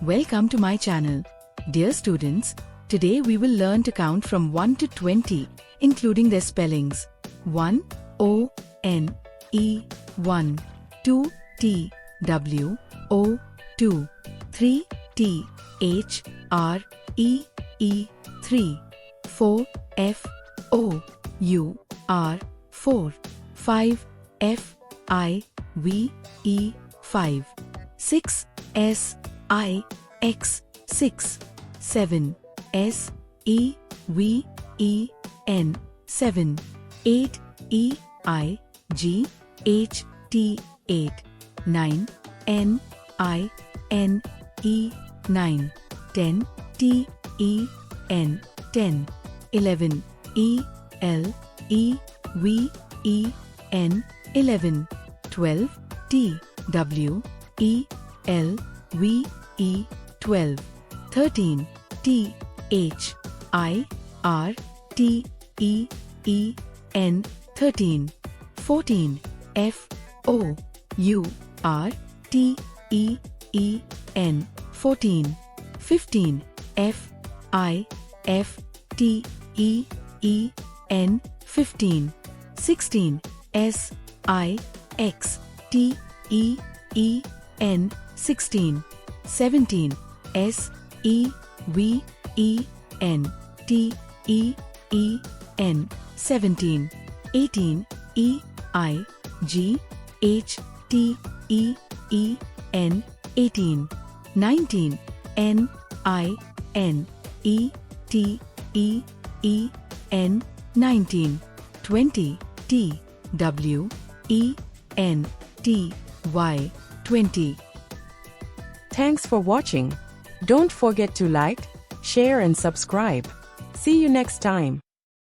Welcome to my channel. Dear students, today we will learn to count from 1 to 20, including their spellings. 1 O N E 1, 2 T W O 2, 3 T H R E E 3, 4 F O U R 4, 5 F I V E 5, 6 S I X 6, 7 S E V E N 7, 8 E I G H T 8, 9 N I N E 9, 10 T E N 10, 11 E L E V E N 11, 12 T W E L V E 12, 13 T H I R T E E N 13, 14 F O U R T E E N 14, 15 F I F T E E N 15, 16 S I X T E E N 16, 17 S E V E N T E E N 17, 18 E I G H T E E N 18, 19 N I N E T E E N 19, 20 T W E N T Y 20. Thanks for watching. Don't forget to like, share and subscribe. See you next time.